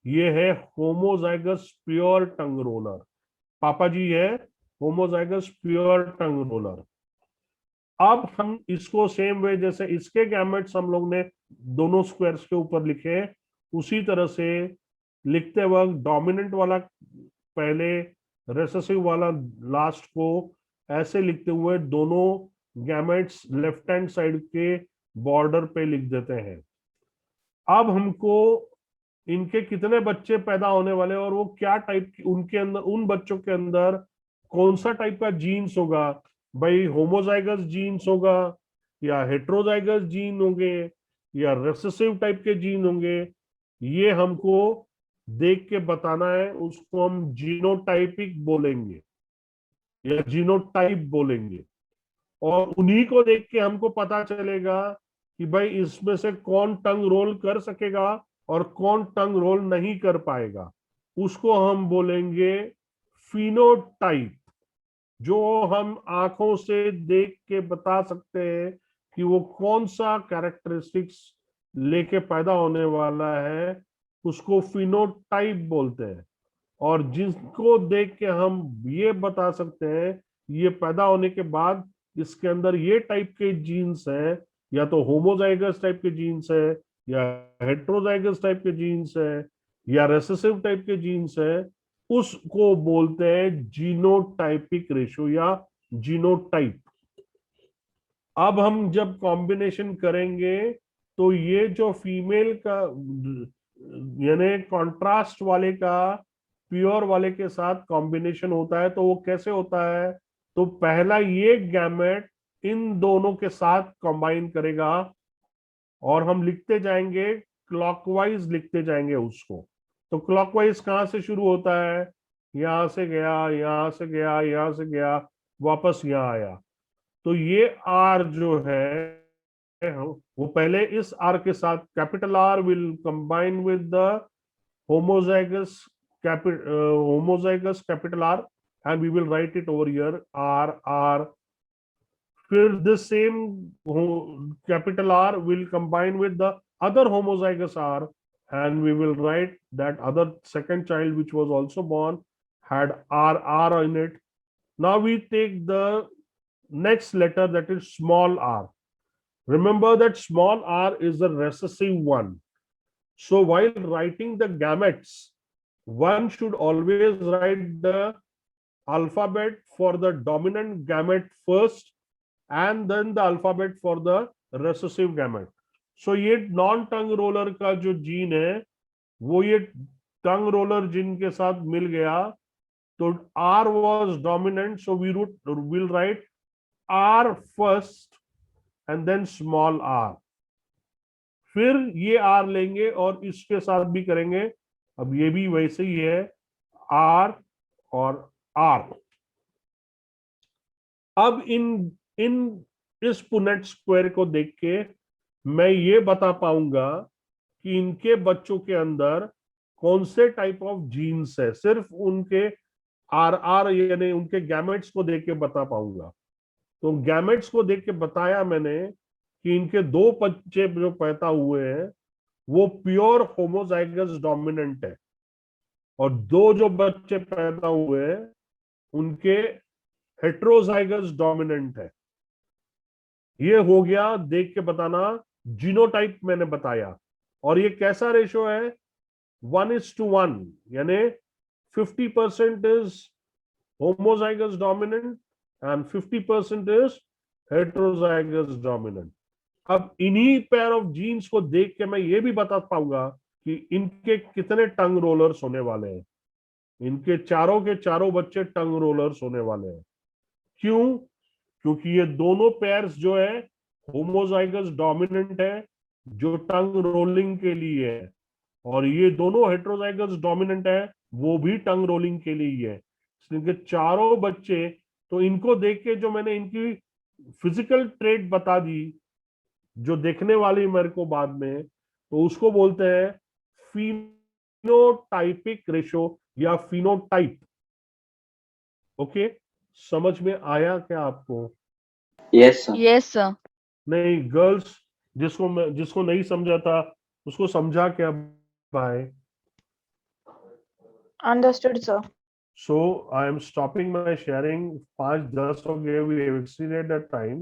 ये है होमोजाइगस प्योर टंग रोलर। पापा जी है होमोजाइगस प्योर टंग रोलर। अब हम इसको सेम वे जैसे इसके गैमेट्स हम लोग ने दोनों स्क्वायर्स के ऊपर लिखे उसी तरह से लिखते वक्त डोमिनेंट वाला पहले रेसेसिव वाला लास्ट को ऐसे लिखते हुए दोनों गैमेट्स लेफ्ट हैंड साइड के बॉर्डर पे लिख देते हैं। अब हमको इनके कितने बच्चे पैदा होने वाले और वो क्या टाइप की उनके अंदर उन बच्चों के अंदर कौन सा टाइप का जीन्स होगा, भाई होमोजाइगस जीन्स होगा या हेट्रोजाइगस जीन होंगे या रेसेसिव टाइप के जीन होंगे, ये हमको देख के बताना है। उसको हम जीनोटाइपिक बोलेंगे या जीनोटाइप बोलेंगे और उन्हीं को देख के हमको पता चलेगा कि भाई इसमें से कौन टंग रोल कर सकेगा और कौन टंग रोल नहीं कर पाएगा। उसको हम बोलेंगे फिनोटाइप, जो हम आंखों से देख के बता सकते हैं कि वो कौन सा कैरेक्टरिस्टिक्स लेके पैदा होने वाला है, उसको फिनोटाइप बोलते हैं। और जिसको देख के हम ये बता सकते हैं ये पैदा होने के बाद इसके अंदर ये टाइप के जीन्स हैं, या तो होमोजाइगस टाइप के जीन्स है या हेट्रोजाइगस टाइप के जीन्स है या रेसेसिव टाइप के जीन्स है, उसको बोलते हैं जीनोटाइपिक रेशियो या जीनोटाइप। अब हम जब कॉम्बिनेशन करेंगे तो ये जो फीमेल का यानी कॉन्ट्रास्ट वाले का प्योर वाले के साथ कॉम्बिनेशन होता है तो वो कैसे होता है, तो पहला ये गैमेट इन दोनों के साथ कंबाइन करेगा और हम लिखते जाएंगे क्लॉकवाइज लिखते जाएंगे उसको। तो क्लॉकवाइज कहां से शुरू होता है, यहां से गया, यहां से गया, यहां से गया, वापस यहाँ आया। तो ये आर जो है वो पहले इस आर के साथ capital R will combine with the homozygous capital R and we will write it over here R. फिर this same capital R will combine with the other homozygous R and we will write that other second child which was also born had R in it. Now we take the next letter, that is small r. Remember that small r is the recessive one. So while writing the gametes, one should always write the alphabet for the dominant gamete first and then the alphabet for the recessive gamete. So ये non टंग roller का जो gene है वो ये टंग roller gene के साथ मिल गया, तो R was dominant, so we'll write R first and then small r. फिर ये R लेंगे और इसके साथ भी करेंगे। अब ये भी वैसे ही है R और R. अब इन इस पुनेट स्क्वायर को देख के मैं ये बता पाऊंगा कि इनके बच्चों के अंदर कौन से टाइप ऑफ जीन्स है, सिर्फ उनके आर यानी उनके गैमेट्स को देख के बता पाऊंगा। तो गैमेट्स को देख के बताया मैंने कि इनके 2 बच्चे जो पैदा हुए हैं वो प्योर होमोजाइगस डोमिनेंट है, और 2 जो बच्चे पैदा हुए हैं उनके हेट्रोजाइगस डोमिनेंट है। ये हो गया देख के बताना, जीनोटाइप मैंने बताया। और ये कैसा रेशो है? 1:1, यानी 50% is homozygous dominant and 50% is heterozygous dominant. अब इन्हीं पेयर ऑफ जीन्स को देख के मैं ये भी बता पाऊंगा कि इनके कितने टंग रोलर्स होने वाले हैं। इनके चारों के चारों बच्चे टंग रोलर्स होने वाले हैं। क्यों? क्योंकि ये दोनों पेयर्स जो है होमोजाइगस डोमिनेंट है, जो टंग रोलिंग के लिए है, और ये दोनों हेट्रोजाइगस डोमिनेंट है, वो भी टंग रोलिंग के लिए ही है। इनके चारों बच्चे, तो इनको देख के जो मैंने इनकी फिजिकल ट्रेट बता दी, जो देखने वाली मेरे को बाद में, तो उसको बोलते हैं फिनोटाइपिक रेशो या फिनोटाइप। ओके, समझ में आया क्या आपको? Yes sir. Yes, sir. नहीं, गर्ल्स जिसको नहीं समझा था उसको समझा क्या भाई? Understood, sir. So I am stopping my sharing. 5-10 हो गए, we have exceeded that time.